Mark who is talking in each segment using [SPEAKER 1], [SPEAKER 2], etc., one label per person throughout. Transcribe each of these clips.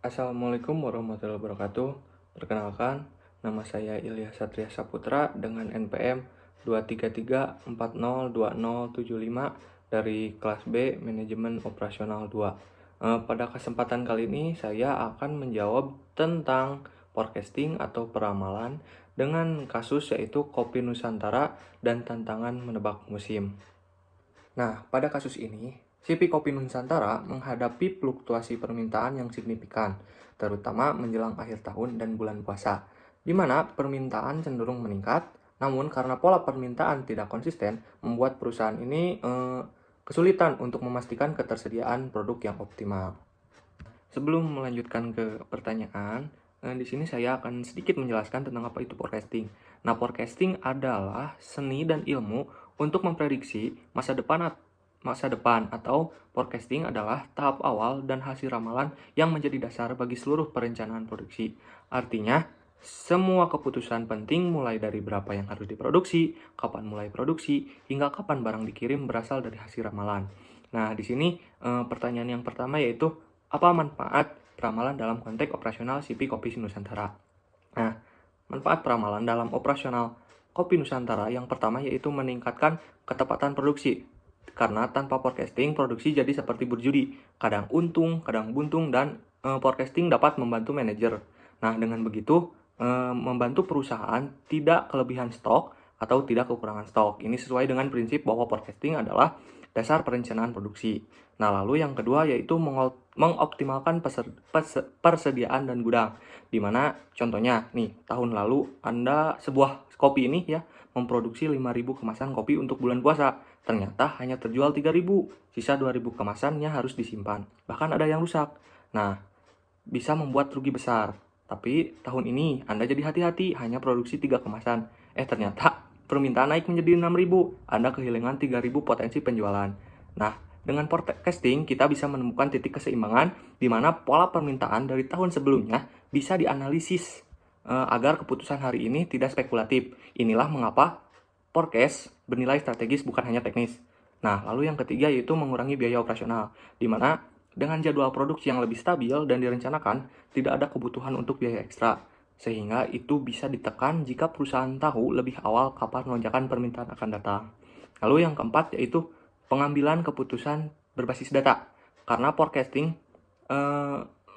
[SPEAKER 1] Assalamualaikum warahmatullahi wabarakatuh. Perkenalkan, nama saya Ilyas Satria Saputra dengan NPM 233402075 dari kelas B Manajemen Operasional 2. Pada kesempatan kali ini saya akan menjawab tentang forecasting atau peramalan dengan kasus yaitu Kopi Nusantara dan tantangan menebak musim. Nah, pada kasus ini, CP Kopi Nusantara menghadapi fluktuasi permintaan yang signifikan, terutama menjelang akhir tahun dan bulan puasa, di mana permintaan cenderung meningkat, namun karena pola permintaan tidak konsisten, membuat perusahaan ini kesulitan untuk memastikan ketersediaan produk yang optimal. Sebelum melanjutkan ke pertanyaan, di sini saya akan sedikit menjelaskan tentang apa itu forecasting. Nah, forecasting adalah seni dan ilmu untuk memprediksi masa depan atau forecasting adalah tahap awal dan hasil ramalan yang menjadi dasar bagi seluruh perencanaan produksi. Artinya, semua keputusan penting mulai dari berapa yang harus diproduksi, kapan mulai produksi, hingga kapan barang dikirim berasal dari hasil ramalan. Nah, di sini pertanyaan yang pertama yaitu apa manfaat peramalan dalam konteks operasional CP Kopi Nusantara? Nah, manfaat peramalan dalam operasional Kopi Nusantara yang pertama yaitu meningkatkan ketepatan produksi. Karena tanpa forecasting, produksi jadi seperti berjudi. Kadang untung, kadang buntung, dan forecasting dapat membantu manajer. Nah, dengan begitu, membantu perusahaan tidak kelebihan stok atau tidak kekurangan stok. Ini sesuai dengan prinsip bahwa forecasting adalah dasar perencanaan produksi. Nah, lalu yang kedua yaitu mengoptimalkan persediaan dan gudang. Dimana contohnya nih, tahun lalu Anda sebuah kopi ini ya memproduksi 5.000 kemasan kopi untuk bulan puasa. Ternyata hanya terjual 3.000, sisa 2.000 kemasannya harus disimpan. Bahkan ada yang rusak. Nah, bisa membuat rugi besar. Tapi tahun ini Anda jadi hati-hati, hanya produksi 3 kemasan. Ternyata permintaan naik menjadi 6.000. Anda kehilangan 3.000 potensi penjualan. Nah, dengan forecasting kita bisa menemukan titik keseimbangan di mana pola permintaan dari tahun sebelumnya bisa dianalisis agar keputusan hari ini tidak spekulatif. Inilah mengapa forecast bernilai strategis bukan hanya teknis. Nah, lalu yang ketiga yaitu mengurangi biaya operasional, di mana dengan jadwal produksi yang lebih stabil dan direncanakan, tidak ada kebutuhan untuk biaya ekstra. Sehingga itu bisa ditekan jika perusahaan tahu lebih awal kapan lonjakan permintaan akan datang. Lalu yang keempat yaitu pengambilan keputusan berbasis data. Karena forecasting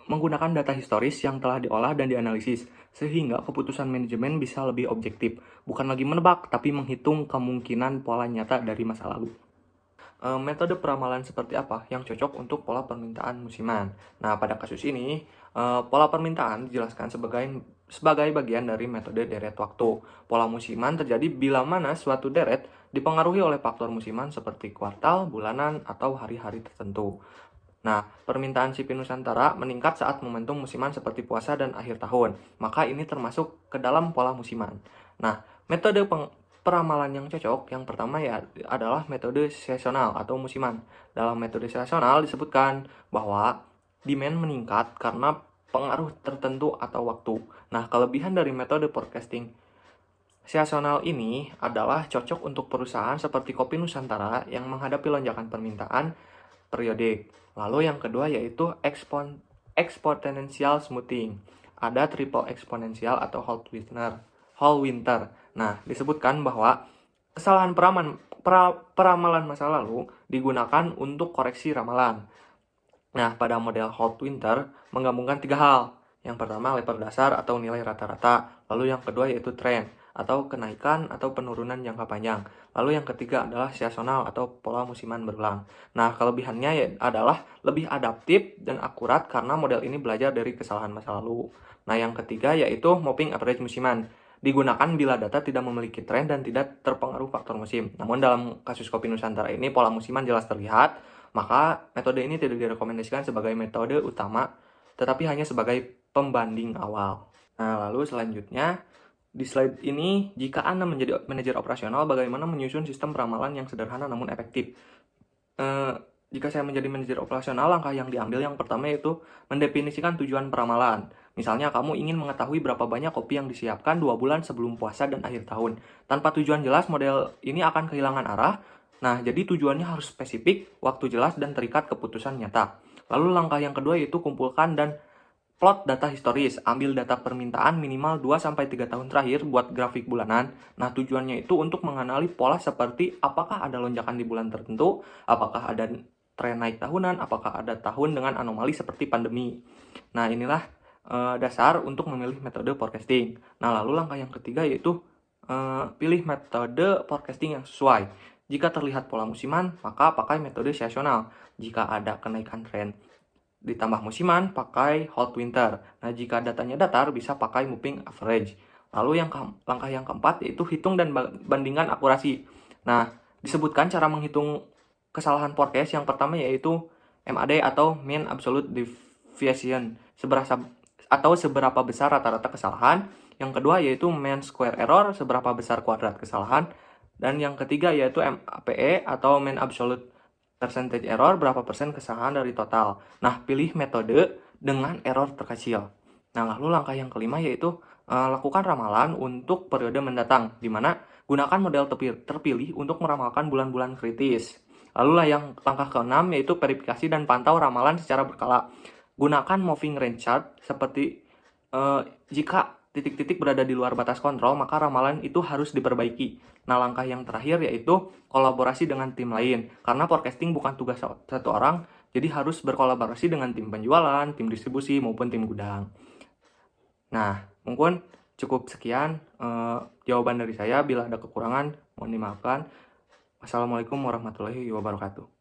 [SPEAKER 1] menggunakan data historis yang telah diolah dan dianalisis, sehingga keputusan manajemen bisa lebih objektif. Bukan lagi menebak, tapi menghitung kemungkinan pola nyata dari masa lalu. Metode peramalan seperti apa yang cocok untuk pola permintaan musiman? Nah, pada kasus ini, pola permintaan dijelaskan sebagai bagian dari metode deret waktu. Pola musiman terjadi bila mana suatu deret dipengaruhi oleh faktor musiman seperti kuartal, bulanan, atau hari-hari tertentu. Nah, permintaan CP Nusantara meningkat saat momentum musiman seperti puasa dan akhir tahun. Maka ini termasuk ke dalam pola musiman. Nah, metode peramalan yang cocok yang pertama ya adalah metode seasonal atau musiman. Dalam metode seasonal disebutkan bahwa demand meningkat karena pengaruh tertentu atau waktu. Nah, kelebihan dari metode forecasting seasonal ini adalah cocok untuk perusahaan seperti Kopi Nusantara yang menghadapi lonjakan permintaan periodik. Lalu yang kedua yaitu exponential smoothing. Ada triple exponential atau whole winter. Nah, disebutkan bahwa kesalahan peramalan masa lalu digunakan untuk koreksi ramalan. Nah, pada model whole winter menggabungkan 3 hal. Yang pertama level dasar atau nilai rata-rata. Lalu yang kedua yaitu trend atau kenaikan atau penurunan jangka panjang. Lalu yang ketiga adalah seasonal atau pola musiman berulang. Nah, kelebihannya adalah lebih adaptif dan akurat karena model ini belajar dari kesalahan masa lalu. Nah, yang ketiga yaitu mapping average musiman. Digunakan bila data tidak memiliki tren dan tidak terpengaruh faktor musim. Namun dalam kasus Kopi Nusantara ini pola musiman jelas terlihat, maka metode ini tidak direkomendasikan sebagai metode utama, tetapi hanya sebagai pembanding awal. Nah, lalu selanjutnya di slide ini, jika Anda menjadi manajer operasional, bagaimana menyusun sistem peramalan yang sederhana namun efektif? Jika saya menjadi manajer operasional, langkah yang diambil yang pertama yaitu mendefinisikan tujuan peramalan. Misalnya, kamu ingin mengetahui berapa banyak kopi yang disiapkan 2 bulan sebelum puasa dan akhir tahun. Tanpa tujuan jelas, model ini akan kehilangan arah. Nah, jadi tujuannya harus spesifik, waktu jelas, dan terikat keputusan nyata. Lalu langkah yang kedua yaitu kumpulkan dan Plot data historis, ambil data permintaan minimal 2-3 tahun terakhir buat grafik bulanan. Nah, tujuannya itu untuk mengenali pola seperti apakah ada lonjakan di bulan tertentu, apakah ada tren naik tahunan, apakah ada tahun dengan anomali seperti pandemi. Nah, inilah dasar untuk memilih metode forecasting. Nah, lalu langkah yang ketiga yaitu pilih metode forecasting yang sesuai. Jika terlihat pola musiman, maka pakai metode seasonal. Jika ada kenaikan tren ditambah musiman, pakai hot winter. Nah, jika datanya datar, bisa pakai moving average. Lalu langkah yang keempat yaitu hitung dan bandingkan akurasi. Nah, disebutkan cara menghitung kesalahan forecast. Yang pertama yaitu MAD atau mean absolute deviation, seberapa besar rata-rata kesalahan. Yang kedua yaitu mean square error, seberapa besar kuadrat kesalahan. Dan yang ketiga yaitu MAPE atau mean absolute percentage error, berapa persen kesalahan dari total. Nah, pilih metode dengan error terkecil. Nah, lalu langkah yang kelima yaitu lakukan ramalan untuk periode mendatang, di mana gunakan model terpilih untuk meramalkan bulan-bulan kritis. Lalu langkah keenam yaitu verifikasi dan pantau ramalan secara berkala. Gunakan moving range chart seperti jika titik-titik berada di luar batas kontrol, maka ramalan itu harus diperbaiki. Nah, langkah yang terakhir yaitu kolaborasi dengan tim lain. Karena forecasting bukan tugas satu orang, jadi harus berkolaborasi dengan tim penjualan, tim distribusi, maupun tim gudang. Nah, mungkin cukup sekian jawaban dari saya. Bila ada kekurangan, mohon dimaafkan. Wassalamualaikum warahmatullahi wabarakatuh.